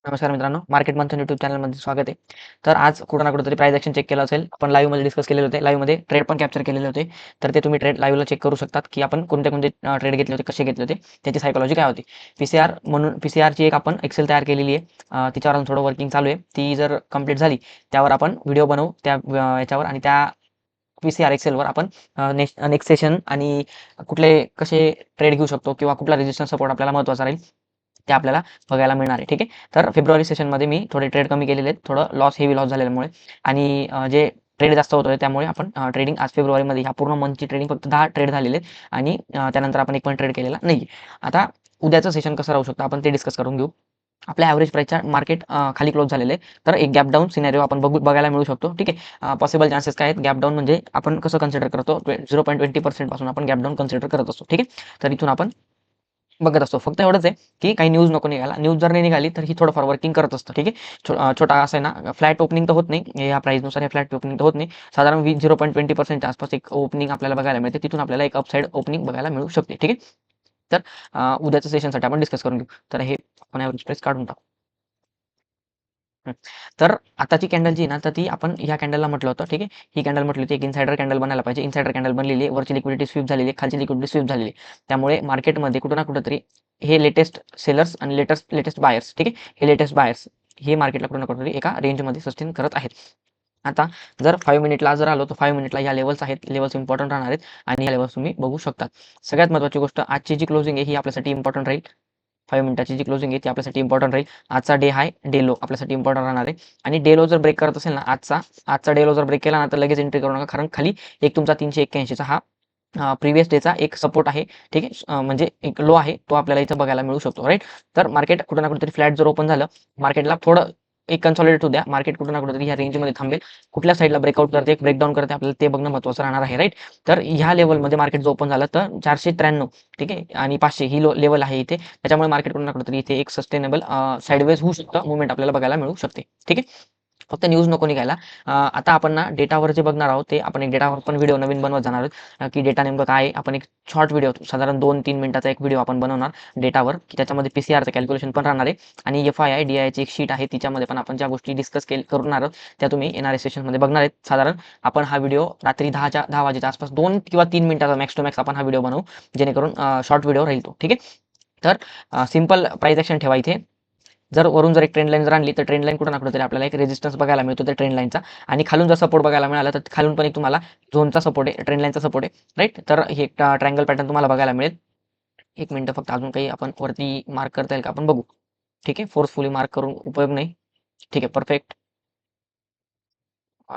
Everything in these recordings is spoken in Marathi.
नमस्कार मित्रांनो, मार्केट मंथन यूट्यूब चॅनलमध्ये स्वागत आहे. तर आज कुठं ना कुठेतरी प्राइस ॲक्शन चेक केलं असेल. आपण लाईव्हमध्ये डिस्कस केलेले होते. लाईव्हमध्ये ट्रेड पण कॅप्चर केलेले होते. तर ते तुम्ही ट्रेड लाईव्हला चेक करू शकतात, की आपण कोणते ट्रेड घेतले होते, कसे घेतले होते, त्याची सायकॉलॉजी काय होती. पी-सी-आर म्हणून पी-सी-आरची एक आपण एक्सेल तयार केलेली आहे. तिच्यावर अजून थोडं वर्किंग चालू आहे. ती जर कंप्लीट झाली, त्यावर आपण व्हिडिओ बनवू त्या याच्यावर आणि त्या पी-सी-आर एक्सेलवर आपण नेक्स्ट सेशन आणि कसे ट्रेड घेऊ शकतो किंवा कुठला रेजिस्टन्स सपोर्ट आपल्याला महत्त्वाचा राहील, ते आपल्याला बघायला मिळणार आहे. ठीक आहे. तर फेब्रुवारी सेशनमध्ये मी थोडे ट्रेड कमी केलेले आहेत. थोडं हेवी लॉस झाल्यामुळे आणि जे ट्रेड जास्त होतोय त्यामुळे आपण ट्रेडिंग आज फेब्रुवारीमध्ये ह्या पूर्ण मंथची ट्रेडिंग फक्त 10 ट्रेड झालेले आहेत आणि त्यानंतर आपण एक पण ट्रेड केलेला नाही. आता उद्याचं सेशन कसं राहू शकतं आपण ते डिस्कस करून घेऊ. आपल्या ॲव्हरेज प्राईसच्या मार्केट खाली क्लोज झालेले आहे. तर एक गॅप डाऊन सिनेरिओ आपण बघायला मिळू शकतो. ठीक आहे. पॉसिबल चान्सेस काय आहेत? गॅप डाऊन म्हणजे आपण कसं कन्सिडर करतो 0.20% पासून आपण गॅप डाऊन कन्सिडर करत असतो. ठीक आहे. तर इथून आपण बघत असतो. फक्त एवढंच आहे, की काही न्यूज नको निघायला. न्यूज जर नाही निघाली, तर ही थोडंफार वर्किंग करत असतं. ठीक आहे. छोटा असं आहे ना, फ्लॅट ओपनिंग तर होत नाही. या प्राईसनुसार हे फ्लॅट ओपनिंग तर होत नाही. साधारण 0.20%च्या आसपास एक ओपनिंग आपल्याला बघायला मिळते. तिथून आपल्याला एक अपसाईड ओपनिंग बघायला मिळू शकते. ठीक आहे. तर उद्याच्या सेशनसाठी आपण डिस्कस करून घेऊ. तर हे आपण ॲव्हरेज प्राईस काढून टाकू. हं. तर आताची कॅन्डल जी आहे ना, तर ती आपण ह्या कॅन्डलला म्हटलं होतं. ठीक आहे. ही कॅन्डल म्हटली होती, एक इनसाइडर कॅन्डल बनायला पाहिजे. इनसाइडर कॅन्डल बनलेली आहे. वरची लिक्विडिटी स्वीप झालेली आहे. खालची लिक्विडिटी स्वीप झालेली आहे. त्यामुळे मार्केटमध्ये कुठं ना कुठेतरी हे लेटेस्ट सेलर्स आणि लेटेस्ट बायर्स, ठीक आहे. हे लेटेस्ट बायर्स हे मार्केटला कुठं ना कुठेतरी एका रेंजमध्ये सस्टेन करत आहेत. आता जर 5 मिनिटला जर आलो, तर 5 मिनिटला ह्या लेव्हल्स आहेत. लेव्हल्स इम्पॉर्टंट राहणार आहेत आणि ह्या लेव्हल्स तुम्ही बघू शकता. सगळ्यात महत्त्वाची गोष्ट आजची जी क्लोजिंग आहे, ही आपल्यासाठी इम्पॉर्टंट राहील. 5 मिनिटाची जी क्लोजिंग आहे, ती आपल्यासाठी इम्पॉर्टंट राहील. आजचा डे हाय, डे लो आपल्यासाठी इम्पॉर्टंट राहणार आहे आणि डे लो जर ब्रेक करत असेल ना, आजचा डे लो जर ब्रेक केला ना, तर लगेच एंट्री करू नका. कारण खाली एक तुमचा 381चा हा प्रिव्हियस डेचा एक सपोर्ट आहे. ठीक आहे. म्हणजे एक लो आहे, तो आपल्याला इथं बघायला मिळू शकतो. राईट. तर मार्केट कुठं ना कुठेतरी फ्लॅट जर ओपन झालं, मार्केटला थोडं एक कन्सॉलिडेट होऊ द्या. मार्केट कुठं ना कुठेतरी ह्या रेंजमध्ये थांबेल. कुठल्या साईडला ब्रेकआउट करते, एक ब्रेकडाऊन करते, आपल्याला ते बघणं महत्त्वाचं राहणार आहे. राईट. तर ह्या लेव्हलमध्ये मार्केट जर ओपन झालं, तर 493 ठीक आहे आणि 500 ही लेव्हल आहे इथे. त्याच्यामुळे मार्केट कुठं ना कुठेतरी इथे एक सस्टेनेबल साइडवेज होऊ शकतं. मूव्हमेंट आपल्याला बघायला मिळू शकते. ठीक आहे. फक्त न्यूज नको निघायला. आता आपण ना डेटावर जे बघणार आहोत, ते आपण एक डेटावर पण व्हिडिओ नवीन बनवत जाणार आहोत, की डेटा नेमकं काय आहे. आपण एक शॉर्ट व्हिडिओ साधारण 2-3 मिनिटाचा एक व्हिडिओ आपण बनवणार डेटावर, की त्याच्यामध्ये पी-सी-आरचं कॅल्क्युलेशन पण राहणार आहे आणि एफ-आय-आय, डी-आयची एक शीट आहे. तिच्यामध्ये पण आपण ज्या गोष्टी डिस्कस करणार आहोत, त्या तुम्ही येणाऱ्या सेशनमध्ये बघणार आहेत. साधारण आपण हा व्हिडिओ रात्री 10 वाजेच्या आसपास 2 किंवा 3 मिनिटाचा मॅक्स टू मॅक्स आपण हा व्हिडिओ बनवू, जेणेकरून शॉर्ट व्हिडिओ राहील तो. ठीक आहे. तर सिंपल प्राइस ॲक्शन ठेवा इथे. जर वरून जर एक ट्रेंड लाईन जर आणली, तर ट्रेंड लाईन कुठं ना कुठेतरी आपल्याला एक रेजिस्टन्स बघायला मिळतो त्या ट्रेंड लाईनचा आणि खालून जर सपोर्ट बघायला मिळाला, तर खालून पण एक तुम्हाला झोनचा सपोर्ट आहे, ट्रेंड लाईनचा सपोर्ट आहे. राईट. तर हे ट्रायंगल पॅटर्न तुम्हाला बघायला मिळेल. 1 मिनिटं फक्त अजून काही आपण वरती मार्क करता येईल का आपण बघू. ठीक आहे. फोर्सफुली मार्क करून उपयोग नाही. ठीक आहे. परफेक्ट.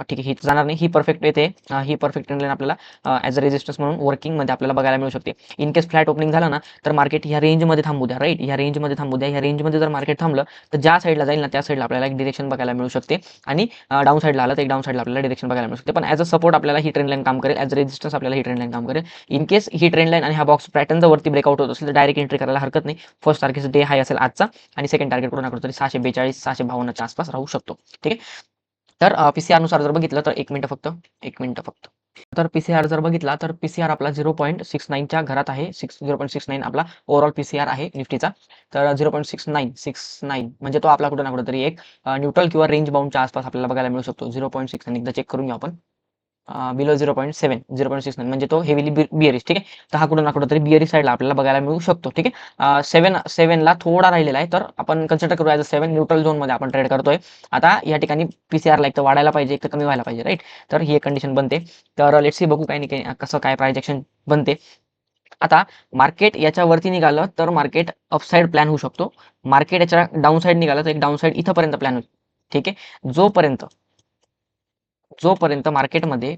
ठीक आहे. ही जाणार नाही. ही परफेक्ट येते. ही परफेक्ट ट्रेंड लाईन आपल्याला ॲज अ रेजिस्टन्स म्हणून वर्किंगमध्ये आपल्याला बघायला मिळू शकते. इन केस फ्लॅट ओपनिंग झालं ना, तर मार्केट ह्या रेंजमध्ये थांबू द्या. राईट. ह्या रेंजमध्ये थांबू द्या. ह्या रेंजमध्ये जर मार्केट थांबलं, तर ज्या साईडला जाईल ना, त्या साईडला आपल्याला एक डिरेक्शन बघायला मिळू शकते आणि डाऊन साईडला आलं, तर एक डाऊन साईडला आपल्याला डिरेक्शन बघायला मिळू शकते. पण ॲज अ सपोर्ट आपल्याला ही ट्रेंड लाईन काम करेल. ॲज अ रेजिस्टन्स आपल्याला ही ट्रेंड लाईन काम करेल. In case he trend line आणि हा बॉक्स पॅटर्न जर वरती ब्रेकआउट होत असेल, तर डायरेक्ट एंट्री करायला हरकत नाही. फर्स्ट तारखेचा डे हाय असेल आजचा आणि सेकंड टार्गेट कुठं ना कुठेतरी 642, 652च्या आसपास राहू शकतो. ठीक आहे. तर पी-सी-आर नुसार जर बघितलं, तर 1 मिनिटं फक्त, 1 मिनिटं फक्त. तर पी-सी-आर जर बघितला, तर पी-सी-आर आपला 0.69च्या घरात आहे. 0.69 आपला ओव्हरऑल पी-सी-आर आहे निफ्टीचा. तर 0.69 म्हणजे तो आपला कुठे ना कुठेतरी एक न्यूट्रल किंवा रेंज बाउंडच्या आसपास आपल्याला बघायला मिळू शकतो. 0.69 एकदा चेक करून घेऊ आपण. बिलो 0.7, 0.69 म्हणजे तो हेवीली बिअरिश. ठीक आहे. तर हा कुठं ना कुठेतरी बिअरिश साईडला आपल्याला बघायला मिळू शकतो. ठीक आहे. 7ला थोडा राहिलेला आहे, तर आपण कन्सिडर करू ॲज अ 7 न्यूट्रल झोनमध्ये आपण ट्रेड करतोय. आता या ठिकाणी पी-सी-आरला एक तर वाढायला पाहिजे, एक तर कमी व्हायला पाहिजे. राईट. तर ही एक कंडिशन बनते. तर लेट्स सी बघू काही नाही काही कसं काय प्राइस ॲक्शन बनते. आता मार्केट याच्यावरती निघालं, तर मार्केट अपसाईड प्लॅन होऊ शकतो. मार्केट याच्या डाऊन साईड निघालं, तर एक डाऊन साईड इथपर्यंत प्लॅन होईल. ठीक आहे. जोपर्यंत मार्केटमध्ये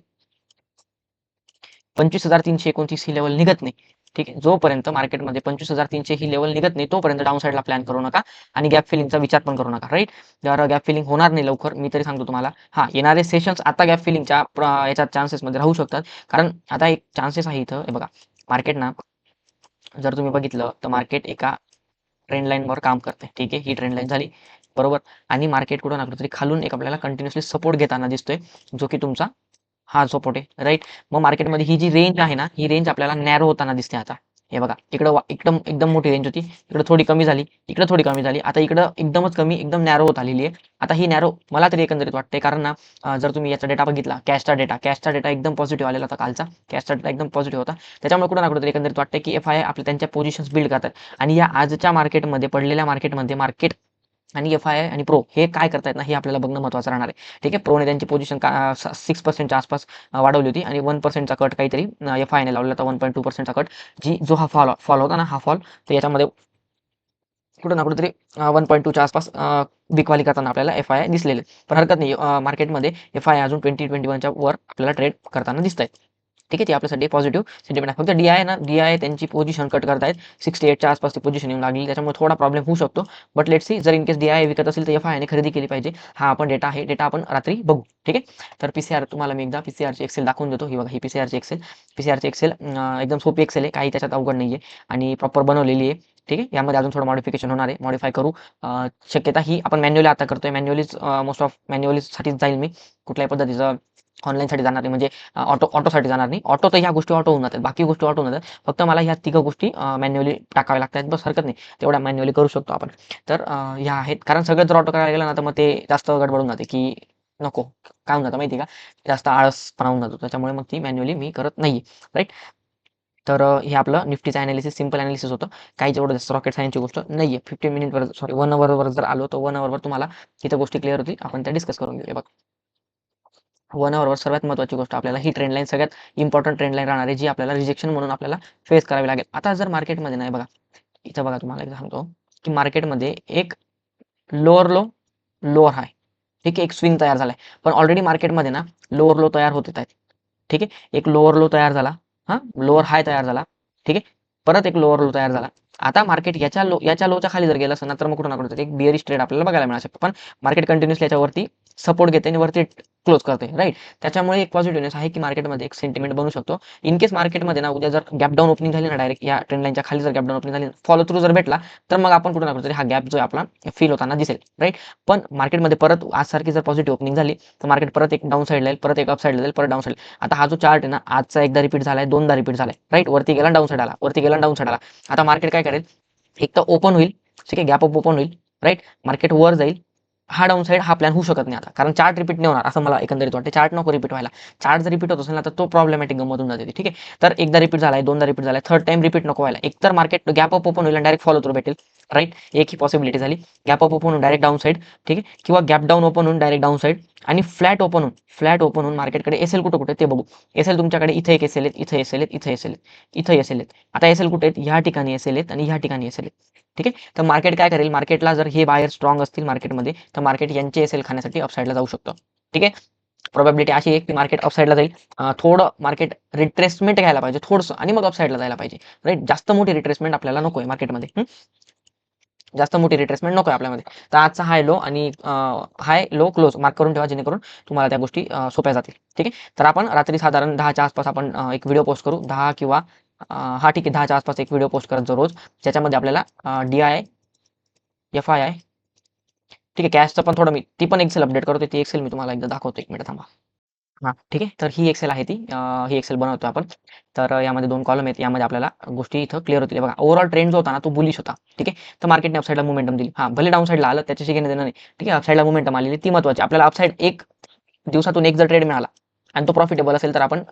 25,329 ही लेवल निघत नाही. ठीक आहे. जोपर्यंत मार्केटमध्ये 25,300 ही लेवल निघत नाही, तोपर्यंत डाऊन साईडला प्लॅन करू नका आणि गॅप फिलिंगचा विचार पण करू नका. राईट. जर गॅप फिलिंग होणार नाही लवकर, मी तरी सांगतो तुम्हाला. हां, येणारे सेशन्स आता गॅप फिलिंगच्या याच्यात चान्सेसमध्ये राहू शकतात. कारण आता एक चान्सेस आहे इथं, हे बघा. मार्केट ना, जर तुम्ही बघितलं, तर मार्केट एका ट्रेंड लाईनवर काम करते. ठीक आहे. ही ट्रेंड लाईन झाली. बरोबर. आणि मार्केट कुठं ना कुठेतरी खालून एक आपल्याला कंटिन्युअसली सपोर्ट घेताना दिसतोय, जो की तुमचा हा सपोर्ट आहे. राईट. मग मार्केटमध्ये ही जी रेंज आहे ना, ही रेंज आपल्याला नॅरो होताना दिसते आता. हे बघा इकडं एकदम एकदम मोठी रेंज होती, इकडं थोडी कमी झाली, इकडं थोडी कमी झाली, आता इकडं एकदमच कमी, एकदम नॅरो होत आलेली आहे. आता ही नॅरो मला तरी एकंदरीत वाटते, कारण ना जर तुम्ही याचा डेटा बघितला, कॅशचा डेटा एकदम पॉझिटिव्ह आलेला होता कालचा, कॅशचा डेटा एकदम पॉझिटिव्ह होता. त्याच्यामुळे कुठं ना कुठेतरी एकंदरीत वाटते की एफ आय आपल्या त्यांच्या पोझिशन्स बिल्ड करतात, आणि या आजच्या मार्केटमध्ये पडलेल्या मार्केटमध्ये मार्केट आणि एफ आय आणि प्रो हे काय करतायत ना, हे आपल्याला बघणं महत्त्वाचं राहणार आहे. ठीक आहे, प्रोने त्यांची पोझिशन 6%च्या आसपास वाढवली होती, आणि 1%चा कट काहीतरी एफ आयने लावलेला होता, 1.2%चा कट. जो हा फॉल होता ना, हा फॉल, तर याच्यामध्ये कुठं ना कुठेतरी 1.2च्या आसपास विकवाली करताना आपल्याला एफ आय दिसलेले. पण हरकत नाही, मार्केटमध्ये एफ आय अजून 20-21च्या वर आपल्याला ट्रेड करताना दिसत आहे. ठीक आहे, ती आपल्यासाठी पॉझिटिव्ह सेंटिमेंट आहे. फक्त डीआय ना, डीआय त्यांची पोझिशन कट करतायत, 68च्या आसपास ती पोझिशन येऊन लागली, त्याच्यामुळे थोडा प्रॉब्लेम होऊ शकतो. बट लेट्स सी, जर इन केस डीआय विकत असेल तर एफ आयने खरेदी केली पाहिजे. हा आपण डेटा आहे, डेटा आपण रात्री बघू. ठीक आहे, तर पीसीआर तुम्हाला मी एकदा पीसीआरची एक्सेल दाखवून देतो. ही बघा, ही पीसीआरची एक्सेल एकदम सोपी एक्सेल आहे, काही त्याच्यात अवघड नाही आहे, आणि प्रॉपर बनवलेली आहे. ठीक आहे, यामध्ये अजून थोडं मॉडिफिकेशन होणार आहे, मॉडिफाय करू. शक्यता ही आपण मॅन्युअली आता करतोय, मॅन्युअलीच मोस्ट ऑफ मॅन्युअलीसाठीच जाईल मी. कुठल्याही पद्धतीचं ऑनलाईनसाठी जाणार नाही, म्हणजे ऑटोसाठी जाणार नाही. ऑटो तर ह्या गोष्टी ऑटो होऊन जातात, बाकी गोष्टी ऑटो होऊन जातात. फक्त मला ह्या तिघ गोष्टी मॅन्युअली टाकाव्या लागतात, बस. हरकत नाही, तेवढ्या मॅन्युअली करू शकतो आपण. तर ह्या आहेत, कारण सगळं जर ऑटो करायला गेलं ना, तर मग ते जास्त गडबडून जाते, की नको, काय होऊन जातं माहिती आहे का, जास्त आळसपणा होऊन जातो. त्याच्यामुळे मग ती मॅन्युअली मी करत नाही, राईट. तर हे आपलं निफ्टीचं ॲनालिसिस, सिंपल ॲनालिसिस होतं. काही जेवढं जास्त रॉकेट सायन्सची गोष्ट नाही आहे. 15 मिनिटवर, सॉरी 1 अवरवर जर आलो, तर 1 अवरवर तुम्हाला तिथं गोष्टी क्लिअर होतील, आपण त्या डिस्कस करून घेऊया. बघा, 1 अवरवर सर्वात महत्त्वाची गोष्ट आपल्याला ही ट्रेंड लाईन, सगळ्यात इम्पॉर्टंट ट्रेंड लाईन राहणार आहे, जी आपल्याला रिजेक्शन म्हणून आपल्याला फेस करावी लागेल. आता जर मार्केटमध्ये नाही, बघा इथं बघा, तुम्हाला एकदा सांगतो की मार्केटमध्ये एक लोअर लो, लोअर हाय, ठीक आहे, एक स्विंग तयार झालाय. पण ऑलरेडी मार्केटमध्ये ना लोअर लो तयार होत आहेत. ठीक आहे, एक लोअर लो तयार झाला, हा लोअर हाय तयार झाला. ठीक आहे, परत एक लोअर लो तयार झाला. आता मार्केट याच्या लोच्या खाली जर गेलं असेल ना, तर मग कुठं ना कुठं एक बिअरिश ट्रेड आपल्याला बघायला मिळू शकतो. पण मार्केट कंटिन्युअसली याच्यावरती सपोर्ट घेते आणि वरती क्लोज करते, राईट. त्याच्यामुळे एक पॉझिटिव्हनेस आहे की मार्केटमध्ये एक सेंटिमेंट बनू शकतो. इन केस मार्केटमध्ये ना उद्या जर गॅप डाऊन ओपनिंग झाली ना, डायरेक्ट या ट्रेंड लाईनच्या खाली जर गॅप डाऊन ओपनिंग झाली, फॉलो थ्रू जर भेटला, तर मग आपण कुठं ना कुठेतरी हा गॅप जो आहे आपला फील होताना दिसेल, राईट. पण मार्केटमध्ये परत आज सारखी जर पॉझिटिव्ह ओपनिंग झाली, तर मार्केट परत एक डाऊन साईडला येईल, परत एक अप साईडला जाईल, परत डाऊन साईड. आता हा जो चार्ट आहे ना, आजचा एकदा रिपीट झालाय, दोनदा रिपीट झालाय, राईट. वरती गेला, डाऊन साईड आला, वरती गेला, डाऊन साईड आला. आता मार्केट काय करेल, एक तर ओपन होईल, ठीक आहे, गॅप अप ओपन होईल, राईट. मार्केट वर जाईल. हा डाऊन साईड हा प्लॅन होऊ शकत नाही आता, कारण चार्ट रिपीट नाही होणार असं मला एकंदरीत वाटते. चार्ट नको रिपीट व्हायला. चार्ट जर रिपीट होत असेल ना, तर तो प्रॉब्लेमॅटिक गंमत होऊन जाते, ठीक आहे. तर एकदा रिपीट झालाय, दोनदा रिपीट झालाय, थर्ड टाइम रिपीट नको व्हायला. एक तर मार्केट गॅप अप ओपन होईल आणि डायरेक्ट फॉलो थ्रू भेटेल, राईट. एक ही पॉसिबिलिटी झाली, गॅप अप ओपन होऊन डायरेक्ट डाऊन साईड, ठीक आहे, किंवा गॅप डाऊन ओपन होऊन डायरेक्ट डाऊन साईड, आणि फ्लॅट ओपन होऊन मार्केटकडे एसेल कुठे कुठे ते बघू. एसेल तुमच्याकडे इथे एक एसेल आहेत, इथे एसेल आहेत, इथे एसेल आहेत, इथे एसेल आहेत. आता एसेल कुठे आहेत, ह्या ठिकाणी एसेल आहेत आणि ह्या ठिकाणी एसेल आहेत, ठीक आहे. तर मार्केट काय करेल, मार्केटला जर हे बायर स्ट्रॉंग असतील मार्केटमध्ये, तर मार्केट यांचे एसेल खाण्यासाठी अपसाईडला जाऊ शकतं, ठीक आहे. प्रोबॅबिलिटी अशी आहे की मार्केट अपसाईडला जाईल, थोडं मार्केट रिट्रेसमेंट घ्यायला पाहिजे थोडंसं, आणि मग अपसाईडला जायला पाहिजे, राईट. जास्त मोठी रिट्रेसमेंट आपल्याला नको आहे मार्केटमध्ये, जास्त मोठी रिट्रेसमेंट नको आहे आपल्यामध्ये. तर आजचा हाय लो आणि हाय लो क्लोज मार्क करून ठेवा, जेणेकरून तुम्हाला त्या गोष्टी सोप्या जातील, ठीक आहे. तर आपण रात्री साधारण 10च्या आसपास आपण एक व्हिडिओ पोस्ट करू, 10 किंवा हा ठीक आहे, 10च्या आसपास एक व्हिडिओ पोस्ट करत जो रोज, ज्याच्यामध्ये आपल्याला DI, FII, ठीक आहे, कॅशचं पण थोडं मी ती पण एक्सेल अपडेट करतो. ती एक्सेल मी तुम्हाला एकदा दाखवतो, 1 मिनिट थांबा. हां, ठीक आहे. तर ही एक्सेल आहे ती. ही एक्सेल बनवतो आपण. तर यामध्ये 2 कॉलम आहेत. यामध्ये आपल्याला गोष्टी इथं क्लिअर होतील. बघा, ओव्हरऑल ट्रेंड जो होता ना, तो बुलिश होता, ठीक आहे. तर मार्केटने अपसाईडला मोमेंटम दिली. हां, भले डाऊन साईडला आलं, त्याच्याशी घेणं देणं नाही, ठीक आहे. अपसाईडला मोमेंटम आलेली ती महत्त्वाची. आपल्याला अपसाईड एक दिवसातून एक जर ट्रेड मिळाला आणि तो प्रॉफिटेबल असेल, तर आपण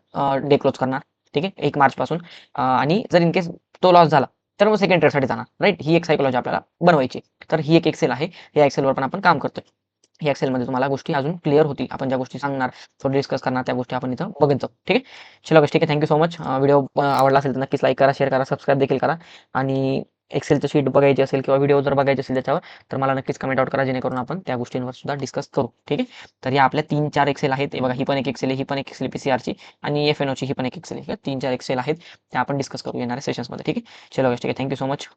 डे क्लोज करणार, ठीक आहे, 1 मार्चपासून. आणि जर इन केस तो लॉस झाला, तर मग सेकंड ट्रेडसाठी जाणार, राईट. ही एक सायकॉलॉजी आपल्याला बनवायची. तर ही एक एक्सेल आहे. या एक्सेलवर पण आपण काम करतोय. या एक्सेलमध्ये तुम्हाला गोष्टी अजून क्लिअर होतील. आपण ज्या गोष्टी सांगणार, थोडं डिस्कस करणार, त्या गोष्टी आपण इथं बघत जाऊ, ठीक आहे. चला ठीक आहे. Thank you so much. व्हिडिओ आवडला असेल तर नक्कीच लाईक करा, शेअर करा, सबस्क्राईब देखील करा. आणि एक्सेलचं शीट बघायची असेल किंवा व्हिडिओ जर बघायचे असेल त्याच्यावर, तर मला नक्कीच कमेंट आउट करा, जेणेकरून आपण त्या गोष्टींवर सुद्धा डिस्कस करू, ठीक आहे. तर या आपल्या 3-4 एक्सेल आहेत. हे बघा, ही पण एक एक्सेल आहे, ही पण एक एक्सेल पीसीआरची, आणि FNOची ही पण एक एक्सेल आहे. 3-4 एक्सेल आहेत, त्या आपण डिस्कस करू येणाऱ्या सेशन्समध्ये, ठीक आहे. चलो ठीक आहे. Thank you so much.